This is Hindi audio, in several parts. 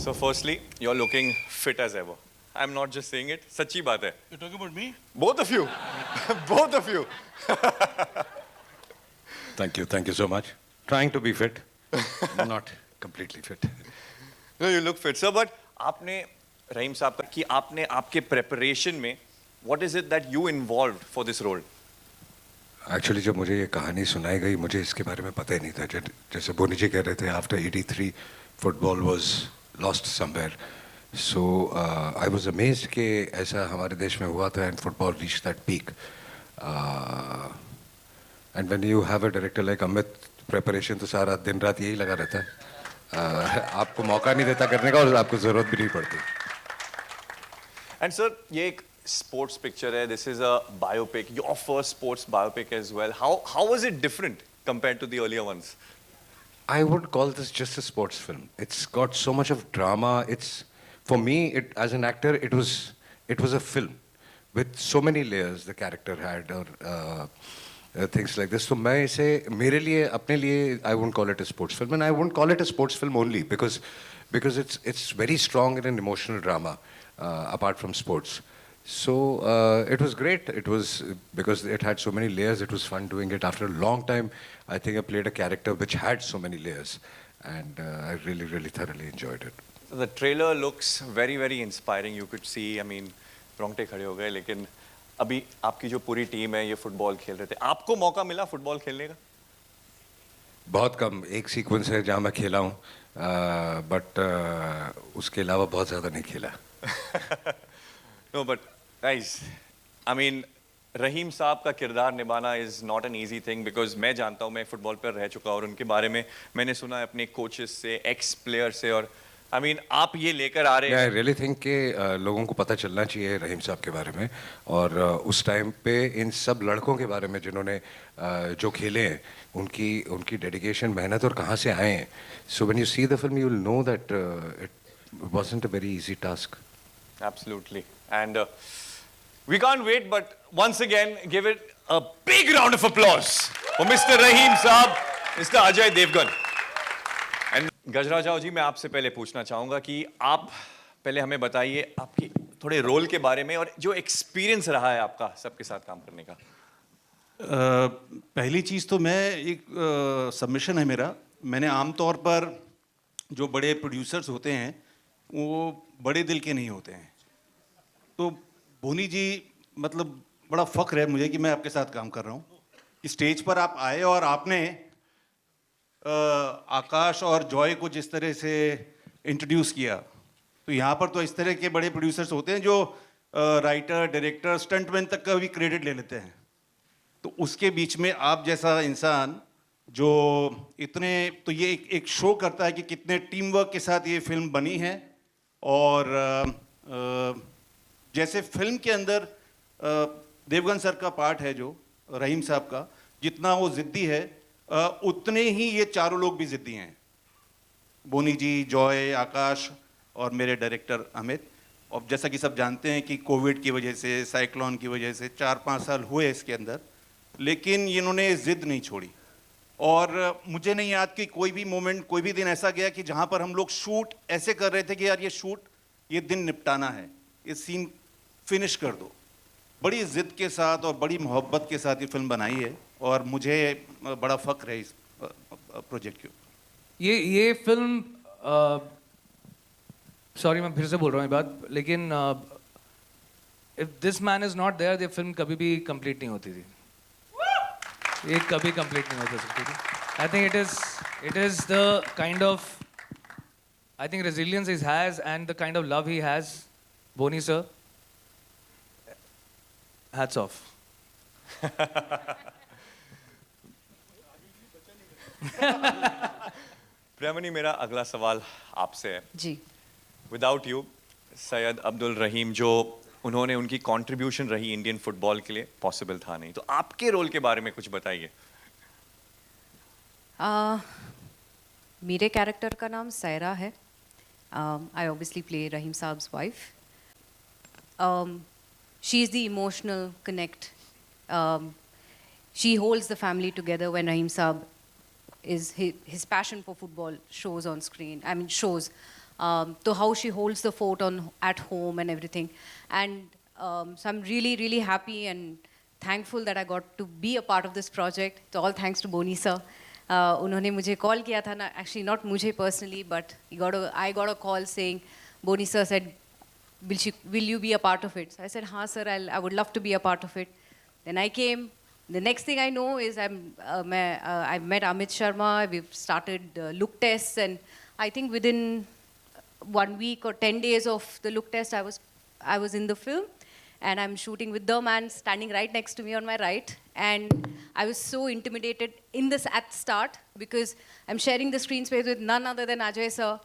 So firstly, you're looking fit as ever. I'm not just saying it. सच्ची बात है. You're talking about me? Both of you. Both of you. Thank you so much. Trying to be fit, not completely fit. No, you look fit, sir. But आपने रहीम साहब का कि आपने आपके preparation में what is it that you involved for this role? Actually, जब मुझे ये कहानी सुनाई गई, मुझे इसके बारे में पता ही नहीं था. जैसे बोनी जी कह रहे थे, after 83, football was lost somewhere. So I was amazed कि ऐसा हमारे देश में हुआ था and football reached that peak. And when you have a director like Amit, preparation तो सारा दिन रात यही लगा रहता है. आपको मौका नहीं देता करने का और आपको ज़रूरत भी नहीं पड़ती. And sir, ये एक sports picture है. This is a biopic. Your first sports biopic as well. How was it different compared to the earlier ones? I would call this just a sports film. It's got so much of drama. For me, as an actor, it was a film with so many layers the character had, or things like this. So मैं इसे मेरे लिए अपने लिए I won't call it a sports film, and I won't call it a sports film only because it's very strong in an emotional drama apart from sports. So it was great. It was because it had so many layers. It was fun doing it. After a long time, I think I played a character which had so many layers, and I really thoroughly enjoyed it. So the trailer looks very inspiring. You could see, I mean, रोंगटे खड़े हो गए. लेकिन अभी आपकी जो पूरी टीम है ये फुटबॉल खेल रहे थे. आपको मौका मिला फुटबॉल खेलने का? बहुत कम. एक सीक्वेंस है जहाँ मैं खेला हूँ, बट उसके अलावा बहुत ज़्यादा नहीं खेला. No, but guys, I mean, रहीम साहब का किरदार निभाना is not an easy thing because मैं जानता हूँ, मैं फुटबॉल पर रह चुका और उनके बारे में मैंने सुना है अपने कोचेस से, एक्स प्लेयर से. और I mean, आप ये लेकर आ रहे हैं. I really think कि लोगों को पता चलना चाहिए रहीम साहब के बारे में, और उस टाइम पे इन सब लड़कों के बारे में जिन्होंने जो खेले हैं, उनकी डेडिकेशन, मेहनत और कहाँ से आए हैं. So when you see the film, you will know that it wasn't a very easy task. Absolutely. And we can't wait, but once again, give it a big round of applause for Mr. Raheem Saab, Mr. Ajay Devgan. And गजराज राव जी, मैं आपसे पहले पूछना चाहूँगा कि आप पहले हमें बताइए आपकी थोड़े रोल के बारे में और जो एक्सपीरियंस रहा है आपका सबके साथ काम करने का. पहली चीज़ तो मैं एक सबमिशन है मेरा. मैंने आमतौर पर जो बड़े प्रोड्यूसर्स होते हैं वो बड़े दिल के नहीं होते हैं. तो बोनी जी, मतलब बड़ा फ़ख्र है मुझे कि मैं आपके साथ काम कर रहा हूँ. कि स्टेज पर आप आए और आपने आकाश और जॉय को जिस तरह से इंट्रोड्यूस किया, तो यहाँ पर तो इस तरह के बड़े प्रोड्यूसर्स होते हैं जो राइटर, डायरेक्टर, स्टंटमैन तक का भी क्रेडिट ले लेते हैं. तो उसके बीच में आप जैसा इंसान जो इतने, तो ये एक शो करता है कि कितने टीम वर्क के साथ ये फिल्म बनी है. और जैसे फिल्म के अंदर देवगन सर का पार्ट है जो रहीम साहब का, जितना वो ज़िद्दी है उतने ही ये चारों लोग भी ज़िद्दी हैं. बोनी जी, जॉय, आकाश और मेरे डायरेक्टर अमित. और जैसा कि सब जानते हैं कि कोविड की वजह से, साइक्लोन की वजह से 4-5 साल हुए इसके अंदर, लेकिन इन्होंने ज़िद नहीं छोड़ी. और मुझे नहीं याद कि कोई भी मोमेंट, कोई भी दिन ऐसा गया कि जहाँ पर हम लोग शूट ऐसे कर रहे थे कि यार ये दिन निपटाना है, ये सीन फिनिश कर दो. बड़ी ज़िद के साथ और बड़ी मोहब्बत के साथ ये फिल्म बनाई है और मुझे बड़ा फ़ख्र है इस प्रोजेक्ट के ऊपर. ये फिल्म, सॉरी मैं फिर से बोल रहा हूँ ये बात, लेकिन if this man is not there, ये फिल्म कभी भी कंप्लीट नहीं होती थी. ये कभी कंप्लीट नहीं हो सकती थी. I think it is the kind of, I think resilience he has and the kind of love he has. Boney sir, hats off. Priyamani, मेरा अगला सवाल आपसे है. जी. विदाउट यू सैयद अब्दुल रहीम जो उन्होंने, उनकी कंट्रीब्यूशन रही इंडियन फुटबॉल के लिए, पॉसिबल था नहीं. तो आपके रोल के बारे में कुछ बताइए. मेरे कैरेक्टर का नाम सायरा है. I obviously play Rahim Sahab's wife. She is the emotional connect. She holds the family together when Rahim Sahab is his passion for football shows on screen. I mean, shows to how she holds the fort at home and everything. And so I'm really, really happy and thankful that I got to be a part of this project. It's all thanks to Boni sir. उन्होंने मुझे कॉल किया था ना, actually not मुझे personally, but I got a call saying, Boni sir said, will you be a part of it? So I said, हाँ sir, I would love to be a part of it. Then I came. The next thing I know is I've met Amit Sharma. We've started look tests, and I think within 1 week or 10 days of the look test, I was in the film, and I'm shooting with the man standing right next to me on my right. And I was so intimidated at the start because I'm sharing the screen space with none other than Ajay sir.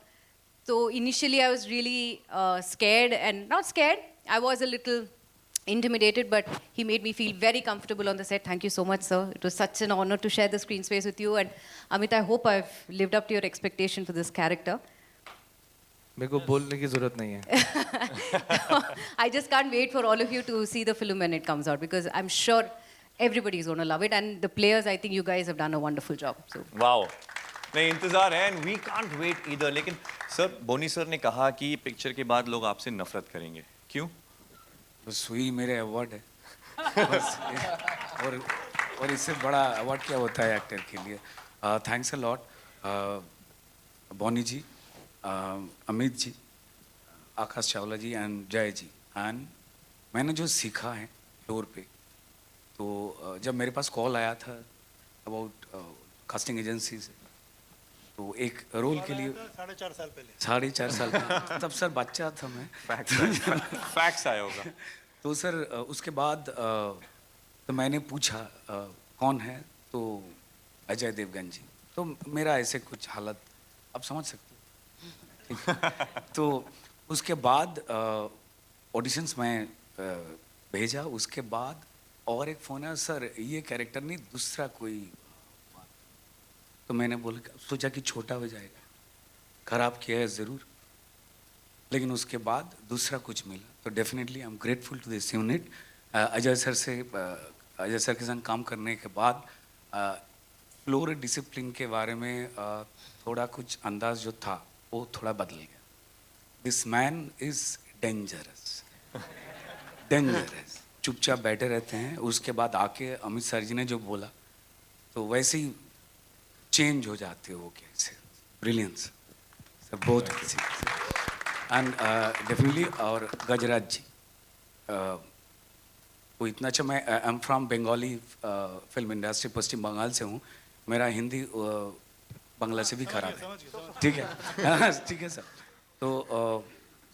So initially I was really scared, and not scared, I was a little intimidated, but he made me feel very comfortable on the set. Thank you so much, sir. It was such an honor to share the screen space with you. And Amit, I hope I've lived up to your expectation for this character. मेरे को बोलने की जरूरत नहीं है. I just can't wait for all of you to see the film when it comes out, because I'm sure everybody is going to love it. And the players, I think you guys have done a wonderful job. So. Wow, नहीं इंतजार है, and we can't wait either. लेकिन सर, बोनी सर ने कहा कि पिक्चर के बाद लोग आपसे नफरत करेंगे. क्यों? बस वही मेरे अवार्ड है. बस और इससे बड़ा अवार्ड क्या होता है एक्टर के लिए. Thanks a lot Boney ji, Amit ji, Akash Chawla ji and Jay ji. And मैंने जो सीखा है फ्लोर पे, तो जब मेरे पास कॉल आया था अबाउट कास्टिंग एजेंसी से, तो एक रोल के लिए 4.5 साल पहले तब सर बच्चा था मैं. फैक्ट्स आया होगा. तो सर उसके बाद तो मैंने पूछा कौन है, तो अजय देवगन जी. तो मेरा ऐसे कुछ हालत आप समझ सकते हो. तो उसके बाद ऑडिशंस में भेजा. उसके बाद और एक फ़ोन आया, सर ये कैरेक्टर नहीं दूसरा कोई. तो मैंने सोचा कि छोटा हो जाएगा, ख़राब किया है ज़रूर, लेकिन उसके बाद दूसरा कुछ मिला. तो definitely I am grateful to this unit. Ajay sir के साथ काम करने के बाद फ्लोर डिसिप्लिन के बारे में थोड़ा कुछ अंदाज जो था वो थोड़ा बदल गया. This man is dangerous. चुपचाप बैठे रहते हैं. उसके बाद आके अमित सर जी ने जो बोला, तो वैसे ही चेंज हो जाते हो. कैसे ब्रिलियंस सर, बहुत किसी एंड डेफिनेटली. और गजराज जी वो इतना अच्छा. मैं I am from Bengali film industry, Paschim Bangal से हूँ. मेरा हिंदी बांग्ला से भी खराब है. ठीक है. ठीक है सर. तो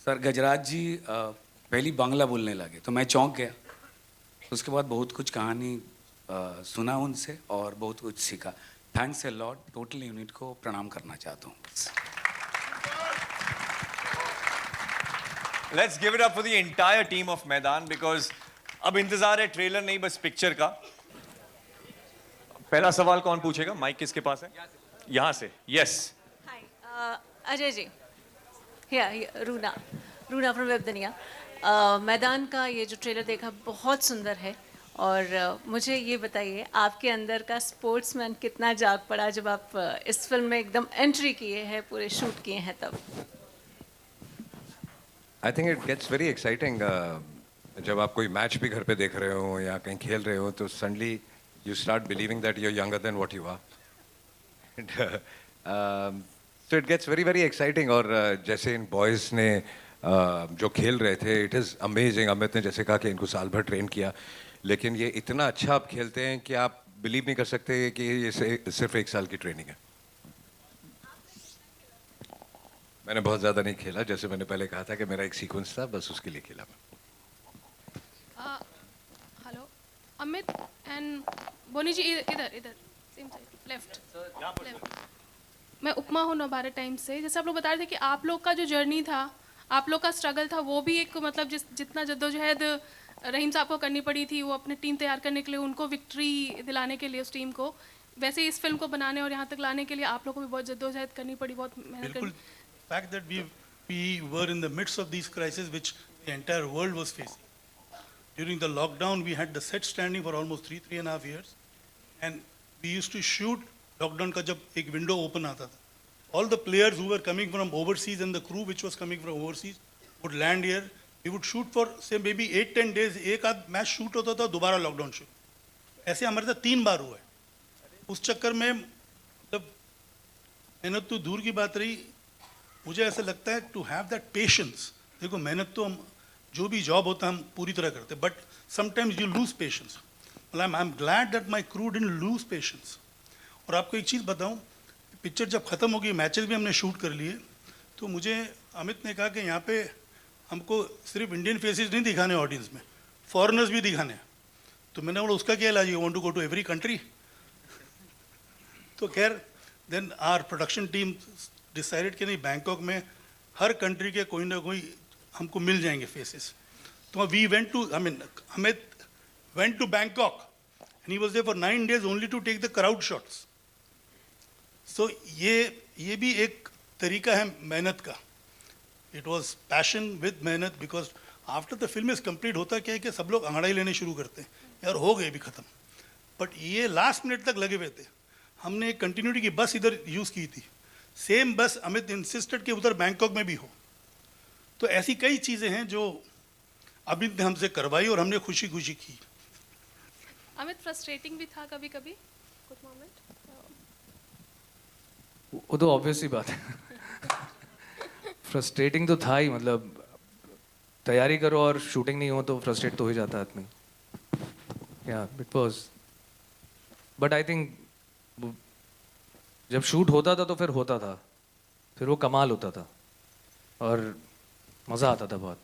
सर गजराज जी पहली बांग्ला बोलने लगे तो मैं चौंक गया. उसके बाद बहुत कुछ कहानी सुना उनसे और बहुत कुछ सीखा. Thanks a lot. Total unit को प्रणाम करना चाहता हूँ. Let's give it up for the entire team of मैदान, because अब इंतजार है ट्रेलर नहीं, बस पिक्चर का. पहला सवाल कौन पूछेगा? माइक किसके पास है? यहाँ से. Yes. Hi, Ajay ji. Runa from Webdunia. Maidaan का ये जो ट्रेलर देखा बहुत सुंदर है, और मुझे ये बताइए आपके अंदर का स्पोर्ट्समैन कितना जाग पड़ा जब आप इस फिल्म में एकदम एंट्री किए हैं, पूरे शूट किए हैं तब. I think it gets very exciting जब आप कोई मैच भी घर पे देख रहे हो या कहीं खेल रहे हो, तो suddenly you start believing that you are younger than what you are. So it gets very very exciting. और जैसे इन बॉयज़ ने जो खेल रहे थे, इट इज़ अमेजिंग. अमित ने जैसे कहा कि इनको साल भर ट्रेन किया, लेकिन ये इतना अच्छा आप खेलते हैं कि आप बिलीव नहीं कर सकते कि ये सिर्फ 1 साल की ट्रेनिंग है. मैंने बहुत ज़्यादा नहीं खेला, जैसे मैंने पहले कहा था कि मेरा एक सीक्वेंस था, बस उसके लिए खेला मैं. हेलो अमित एंड बोनी जी, इधर सेम साइड लेफ्ट. मैं उपमा हूँ नवभारत टाइम्स से. जैसे आप लोग बता रहे थे कि आप लोग का जो जर्नी था, आप लोग का स्ट्रगल था, वो भी एक मतलब जितना जद्दोजहद रहीम साहब को करनी पड़ी थी, वो अपने टीम तैयार करने के लिए, उनको विक्ट्री दिलाने के लिए उस टीम को, वैसे इस फिल्म को बनाने और यहाँ तक लाने के लिए आप लोगों को भी बहुत जद्दोजहद करनी पड़ी, बहुत मेहनत करनी. fact that we were in the midst of these crises which the entire world was facing. During the lockdown, we had the set standing for almost 3.5 years, and we used to shoot lockdown का जब एक window open आता था, all the players who were coming from overseas and the crew which was coming from overseas would land here. We would shoot for say maybe 8-10 days. एक आध मैच शूट होता था, दोबारा लॉकडाउन शुरू. ऐसे हमारे साथ 3 बार हुआ है. उस चक्कर में मतलब मेहनत तो दूर की बात रही. मुझे ऐसा लगता है टू हैव दैट पेशेंस. देखो मेहनत तो हम जो भी जॉब होता है हम पूरी तरह करते हैं, but sometimes you lose patience. I am glad that my crew didn't loose patience. और आपको एक चीज़ बताऊं, पिक्चर जब ख़त्म हो गई, मैचेस भी हमने शूट कर लिए, तो मुझे अमित ने कहा कि यहाँ पे हमको सिर्फ इंडियन फेसेस नहीं दिखाने ऑडियंस में, फॉरेनर्स भी दिखाने हैं. तो मैंने बोला उसका क्या इलाज, you want to go to every country. तो खैर then our production team decided कि नहीं, बैंकॉक में हर कंट्री के कोई ना कोई हमको मिल जाएंगे फेसेस. तो we went to, I mean Amit went to Bangkok and he was there for 9 days only to take the crowd shots. So ये भी एक तरीका है मेहनत का. It was passion with मेहनत, because after the film is complete होता क्या है कि सब लोग अंगड़ाई लेने शुरू करते हैं, यार हो गए भी ख़त्म. बट ये लास्ट मिनट तक लगे हुए थे. हमने एक कंटिन्यूटी की बस इधर यूज़ की थी, सेम बस अमित इंसिस्टेड कि उधर बैंकॉक में भी हो. तो ऐसी कई चीज़ें हैं जो अमित ने हमसे करवाई और हमने खुशी खुशी की. अमित फ्रस्ट्रेटिंग भी था कभी कभी कुछ मोमेंट? वो तो ऑब्वियस ही बात है. फ्रस्ट्रेटिंग तो था ही, मतलब तैयारी करो और शूटिंग नहीं हो तो फ्रस्ट्रेट तो हो ही जाता है आदमी. या it was, but I think जब शूट होता था तो फिर होता था, फिर वो कमाल होता था और मज़ा आता था बहुत.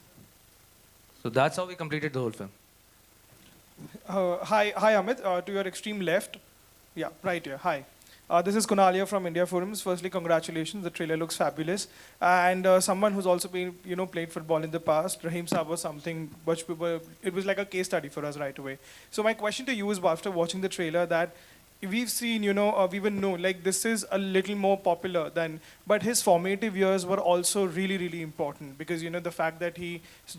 So that's how we completed the whole film. Hi, Amit. To your extreme left. Yeah, right here. Hi. This is Kunalia from India Forums. Firstly, congratulations. The trailer looks fabulous. And someone who's also been, played football in the past, Rahim Saab was something which it was like a case study for us right away. So my question to you is, after watching the trailer, that we've seen, we even know, like this is a little more popular than, but his formative years were also really, really important because, the fact that he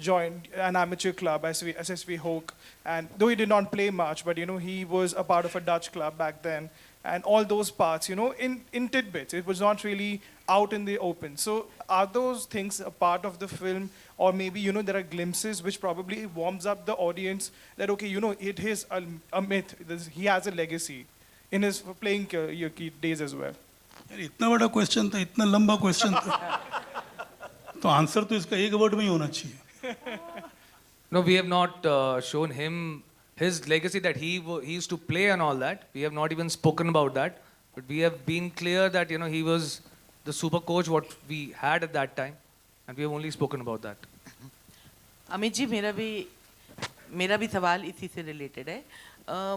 joined an amateur club, SSV Hoek, and though he did not play much, but, he was a part of a Dutch club back then, and all those parts, in tidbits. It was not really out in the open. So are those things a part of the film, or maybe, there are glimpses which probably warms up the audience that, okay, it is a myth, he has a legacy in his playing days as well? यार इतना बड़ा क्वेश्चन था, इतना लंबा क्वेश्चन था, तो आंसर तो इसका एक वर्ड में ही होना चाहिए. No, we have not shown him his legacy that he used to play and all that. We have not even spoken about that. But we have been clear that, he was the super coach what we had at that time. And we have only spoken about that. Amit ji, मेरा भी सवाल इसी से रिलेटेड है.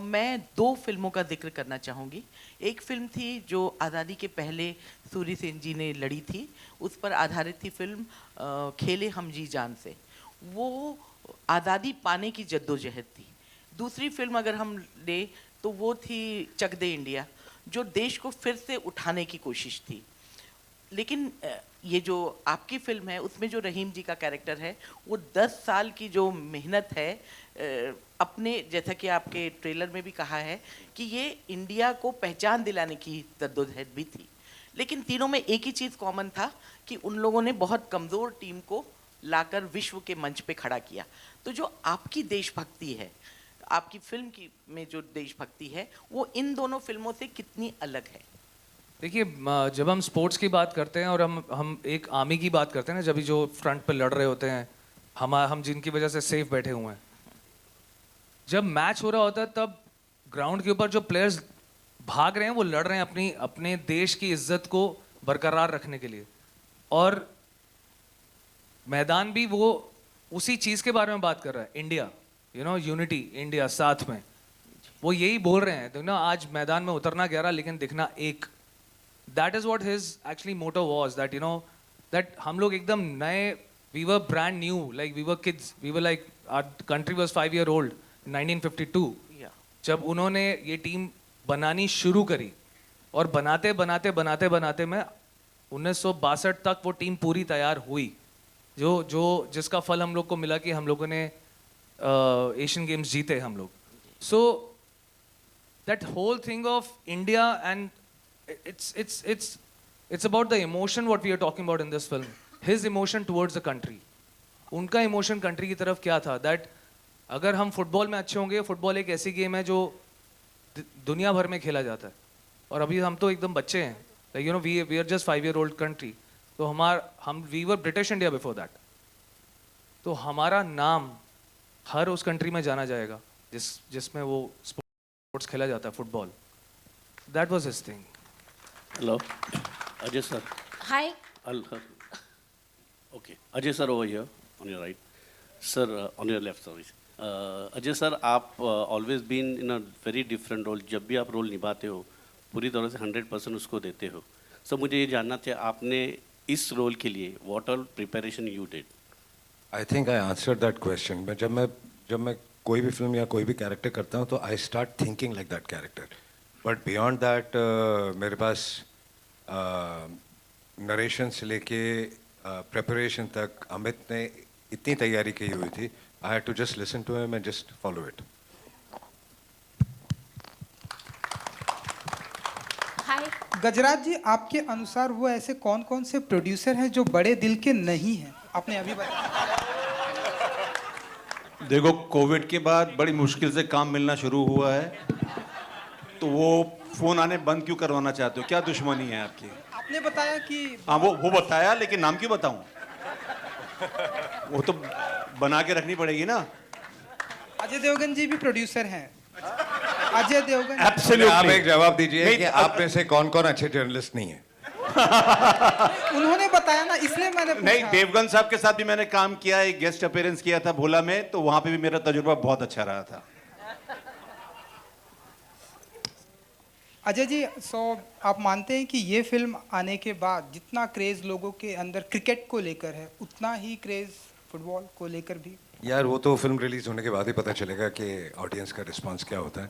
मैं 2 फिल्मों का जिक्र करना चाहूँगी. एक फिल्म थी जो आज़ादी के पहले सूरी सेन जी ने लड़ी थी, उस पर आधारित थी फिल्म खेले हम जी जान से. वो आज़ादी पाने की जद्दोजहद थी. दूसरी फिल्म अगर हम ले तो वो थी चक दे इंडिया, जो देश को फिर से उठाने की कोशिश थी. लेकिन ये जो आपकी फिल्म है उसमें जो रहीम जी का कैरेक्टर है, वो 10 साल की जो मेहनत है, अपने जैसा कि आपके ट्रेलर में भी कहा है कि ये इंडिया को पहचान दिलाने की जद्दोजहद भी थी. लेकिन तीनों में एक ही चीज़ कॉमन था कि उन लोगों ने बहुत कमज़ोर टीम को लाकर विश्व के मंच पे खड़ा किया. तो जो आपकी देशभक्ति है, आपकी फिल्म की में जो देशभक्ति है, वो इन दोनों फिल्मों से कितनी अलग है? देखिए, जब हम स्पोर्ट्स की बात करते हैं और हम एक आर्मी की बात करते हैं ना, जब भी जो फ्रंट पे लड़ रहे होते हैं, हम जिनकी वजह से सेफ बैठे हुए हैं, जब मैच हो रहा होता है तब ग्राउंड के ऊपर जो प्लेयर्स भाग रहे हैं वो लड़ रहे हैं अपने देश की इज्जत को बरकरार रखने के लिए. और मैदान भी वो उसी चीज़ के बारे में बात कर रहा है. इंडिया, यूनिटी, इंडिया साथ में, वो यही बोल रहे हैं. आज मैदान में उतरना 11 लेकिन दिखना 1. That is what his actually motto was, that that हम लोग एकदम नए, we were brand new, like we were kids, we were like, our country was 5 year old in 1952. जब उन्होंने ये टीम बनानी शुरू करी और बनाते में 1962 तक वो टीम पूरी तैयार हुई, जिसका फल हम लोग को मिला कि हम लोगों ने एशियन गेम्स जीते हम लोग. So that whole thing of India, and it's It's about the emotion what we are talking about in this film. His emotion towards the country. उनका इमोशन कंट्री की तरफ क्या था, दैट अगर हम फुटबॉल में अच्छे होंगे, फुटबॉल एक ऐसी गेम है जो दुनिया भर में खेला जाता है, और अभी हम तो एकदम बच्चे हैं, like you know we are just 5-year-old country, तो हम we were British India before that, तो हमारा नाम हर उस कंट्री में जाना जाएगा जिसमें वो स्पोर्ट्स खेला जाता है, football. That was his thing. Hello, Ajay sir. Hi. Okay, Ajay sir over here on your right. Sir, on your left, sorry. Ajay sir, आप always been in a very different role. जब भी आप रोल निभाते हो पूरी तरह से 100% उसको देते हो. So मुझे ये जानना था आपने इस रोल के लिए what all preparation you did? I think I answered that question. जब मैं कोई भी फिल्म या कोई भी कैरेक्टर करता हूँ तो I start thinking like that character. But beyond that मेरे पास नरेशन से लेके प्रिपरेशन तक अमित ने इतनी तैयारी की हुई थी. I had to just listen to him and just follow it. Hi. गजराज जी, आपके अनुसार वो ऐसे कौन कौन से प्रोड्यूसर हैं जो बड़े दिल के नहीं हैं? आपने अभी बताया. देखो, कोविड के बाद बड़ी मुश्किल से काम मिलना शुरू हुआ है, तो वो फोन आने बंद क्यों करवाना चाहते हो? क्या दुश्मनी है आपकी? आपने बताया कि हाँ, वो बताया, लेकिन नाम क्यों बताऊं? वो तो बना के रखनी पड़ेगी ना. अजय देवगन जी भी प्रोड्यूसर हैं. अजय देवगन. Absolutely. आप एक जवाब दीजिए कि आप में से कौन कौन अच्छे जर्नलिस्ट नहीं है. उन्होंने बताया ना, इसलिए मैंने पूछा. नहीं, देवगन साहब के साथ भी मैंने काम किया, एक गेस्ट अपीयरेंस किया था भोला में, तो वहां पे भी मेरा तजुर्बा बहुत अच्छा रहा था. अजय जी, आप मानते हैं कि ये फिल्म आने के बाद जितना क्रेज लोगों के अंदर क्रिकेट को लेकर है, उतना ही क्रेज फुटबॉल को लेकर भी? यार वो तो फिल्म रिलीज होने के बाद ही पता चलेगा कि ऑडियंस का रिस्पांस क्या होता है.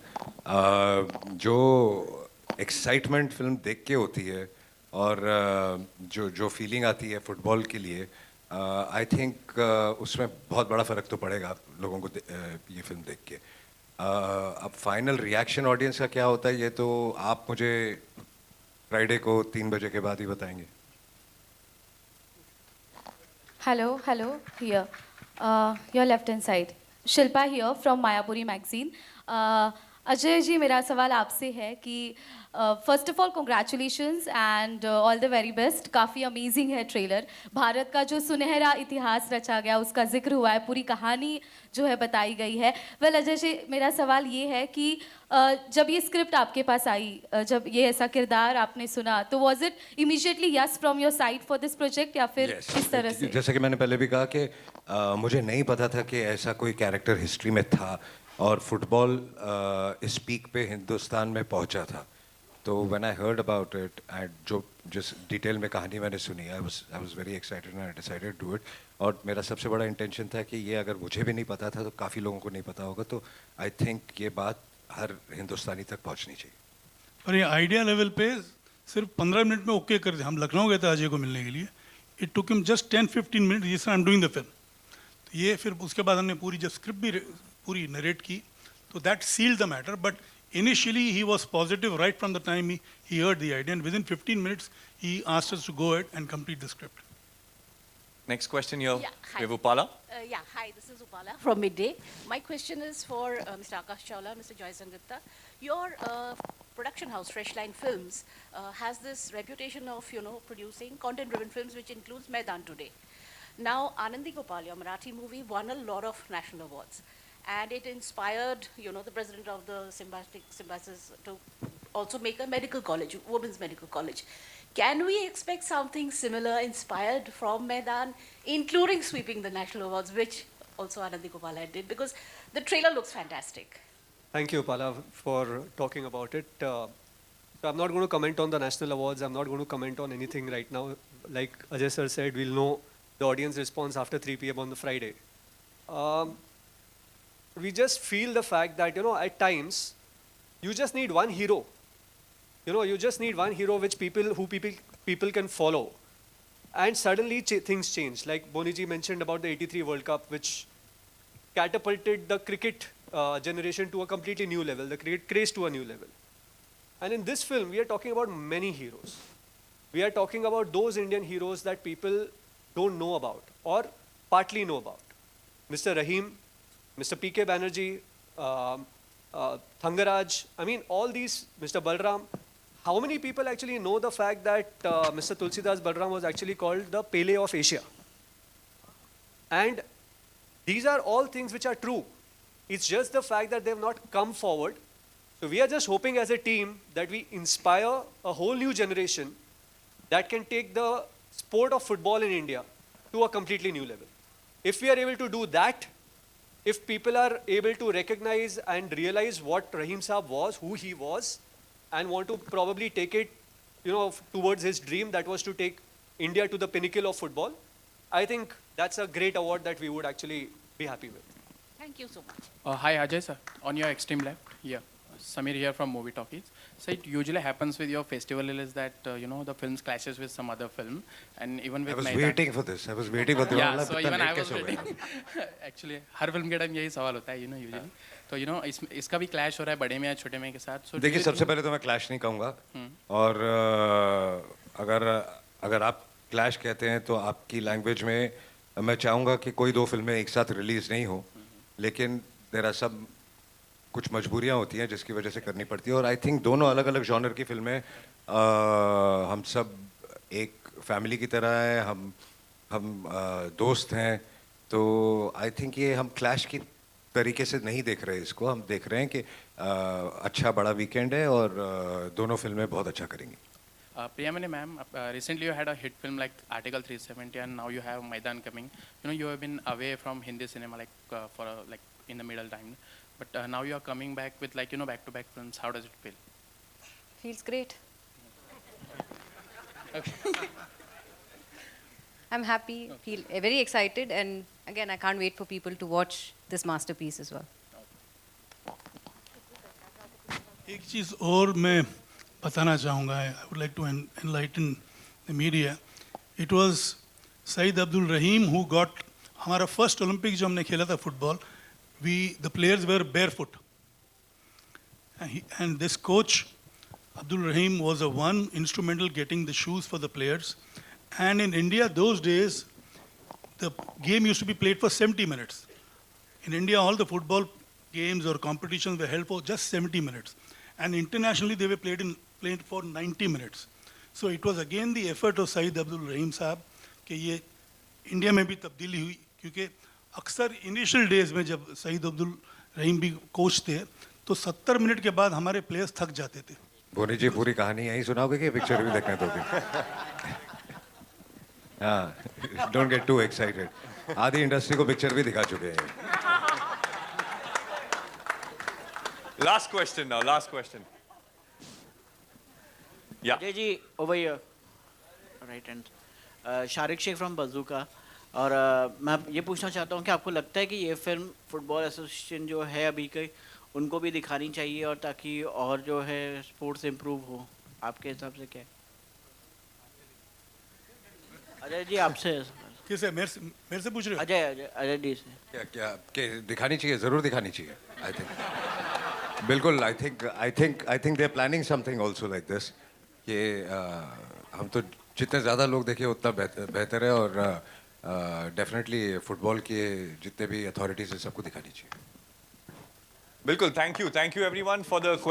जो एक्साइटमेंट फिल्म देख के होती है और जो फीलिंग आती है फुटबॉल के लिए, आई थिंक उसमें बहुत बड़ा फ़र्क तो पड़ेगा लोगों को ये फिल्म देख के. अब फाइनल रिएक्शन ऑडियंस का क्या होता है ये तो आप मुझे फ्राइडे को 3 बजे के बाद ही बताएंगे. Hello, here. Your left hand side. Shilpa here from Mayapuri magazine. Ajay ji, मेरा सवाल आपसे है कि first of all congratulations and all the very best. काफ़ी अमेजिंग है ट्रेलर. भारत का जो सुनहरा इतिहास रचा गया उसका जिक्र हुआ है, पूरी कहानी जो है बताई गई है. वेल अजय जी, मेरा सवाल ये है कि जब ये स्क्रिप्ट आपके पास आई, जब ये ऐसा किरदार आपने सुना, तो was it immediately yes from your side for this project या फिर किस तरह से? जैसे कि मैंने पहले भी कहा कि मुझे नहीं पता था कि ऐसा कोई कैरेक्टर हिस्ट्री में था और फुटबॉल इस पीक पे हिंदुस्तान में पहुंचा था. तो when I heard about it and जो जिस डिटेल में कहानी मैंने सुनी, I was very excited and I decided to do it. और मेरा सबसे बड़ा इंटेंशन था कि ये अगर मुझे भी नहीं पता था तो काफ़ी लोगों को नहीं पता होगा, तो आई थिंक ये बात हर हिंदुस्तानी तक पहुंचनी चाहिए. और ये आइडिया लेवल पे सिर्फ 15 मिनट में ओके कर दिया. हम लखनऊ गए थे अजय को मिलने के लिए. It took him just 10-15 minute. जिस I am doing the film, तो ये फिर उसके बाद हमने पूरी जब स्क्रिप्ट भी पूरी नरेट की, तो that sealed the matter. But initially he was positive right from the time he heard the idea, and within 15 minutes he asked us to go ahead and complete the script. Next question here. Yeah, hi. We have Upala. Hi, this is Upala from Midday. My question is for Mr. Akash Chawla, Mr. Joy Sangupta. Your production house, Freshline Films, has this reputation of, producing content-driven films, which includes Maidan today. Now, Anandi Gopal, your Marathi movie, won a lot of national awards. And it inspired, the president of the Symbiosis to also make a medical college, women's medical college. Can we expect something similar inspired from Maidan, including sweeping the national awards, which also Anandi Gopala did? Because the trailer looks fantastic. Thank you, Upala, for talking about it. So I'm not going to comment on the national awards. I'm not going to comment on anything right now. Like Ajay sir said, we'll know the audience response after 3 p.m. on the Friday. We just feel the fact that, at times, you just need one hero. You just need one hero which people can follow. And suddenly things change. Like Boniji mentioned about the 83 World Cup, which catapulted the cricket generation to a completely new level, the cricket craze to a new level. And in this film, we are talking about many heroes. We are talking about those Indian heroes that people don't know about or partly know about. Mr. Rahim, Mr. P.K. Banerjee, Thangaraj, I mean, all these, Mr. Balram. How many people actually know the fact that Mr. Tulsidas Balram was actually called the Pele of Asia? And these are all things which are true. It's just the fact that they have not come forward. So we are just hoping as a team that we inspire a whole new generation that can take the sport of football in India to a completely new level. If we are able to do that, if people are able to recognize and realize what Rahim Saab was, who he was, and want to probably take it, towards his dream that was to take India to the pinnacle of football, I think that's a great award that we would actually be happy with. Thank you so much. Hi Ajay sir, on your extreme left, Samir here from Movie Talkies. So it usually happens with your festival is that the films clashes with some other film, and even with I was Maidan. waiting for this. I was waiting for the. Yeah, so even I was waiting. Actually, her film के टाइम यही सवाल होता है, usually. तो इसका भी clash हो रहा है बड़े में या छोटे में के साथ. So देखिए सबसे पहले तो मैं clash नहीं कहूँगा, और अगर आप clash कहते हैं तो आपकी language में मैं चाहूँगा कि कोई दो फिल्में एक साथ release नहीं हो, लेकिन there are some कुछ मजबूरियाँ होती हैं जिसकी वजह से करनी पड़ती है, और आई थिंक दोनों अलग अलग जॉनर की फिल्में हम सब एक फैमिली की तरह हैं, हम दोस्त हैं, तो आई थिंक ये हम क्लैश की तरीके से नहीं देख रहे इसको, हम देख रहे हैं कि अच्छा बड़ा वीकेंड है और दोनों फिल्में बहुत अच्छा करेंगी. Priyamani ma'am, recently you had a hit film like Article 370, and now you have Maidan coming. You have been away from Hindi cinema for in the middle time. But now you are coming back with back-to-back films. How does it feel? Feels great. Okay. I'm happy, feel very excited, and again, I can't wait for people to watch this masterpiece as well. एक चीज़ और मैं बताना चाहूँगा. I would like to enlighten the media. It was Saeed Abdul Rahim who got हमारा first Olympic जो हमने खेला था football. The players were barefoot, and this coach Abdul Rahim was the one instrumental getting the shoes for the players. And in India those days the game used to be played for 70 minutes. In India all the football games or competitions were held for just 70 minutes, and internationally they were played for 90 minutes. So it was again the effort of Saeed Abdul Rahim साहब कि ये इंडिया में भी तब्दीली हुई, क्योंकि अक्सर इनिशियल डेज में जब सईद अब्दुल रहीम भी कोच थे तो 70 मिनट के बाद हमारे प्लेयर्स थक जाते थे. बोनी जी पूरी कहानी यही सुनाओगे कि पिक्चर भी देखने दोगे? हाँ, डोंट गेट टू एक्साइटेड. आधी इंडस्ट्री को पिक्चर भी दिखा चुके हैं. Last question now, last question. Yeah. Ajay ji, over here. Right hand. Sharik Sheikh from Bazooka. और मैं ये पूछना चाहता हूँ कि आपको लगता है कि ये फिल्म फुटबॉल एसोसिएशन जो है अभी के उनको भी दिखानी चाहिए, और ताकि और जो है स्पोर्ट्स इम्प्रूव हो, आपके हिसाब से क्या है? अजय जी आपसे. किससे? मेरे से पूछ रहे हो? अजय जी से. क्या दिखानी चाहिए? जरूर दिखानी चाहिए. आई थिंक बिल्कुल. I think they are planning something also like this, कि हम तो जितने ज़्यादा लोग देखें उतना बेहतर है, और डेफिनेटली फुटबॉल के जितने भी अथॉरिटीज़ है सबको दिखानी चाहिए. बिल्कुल. Thank you everyone for the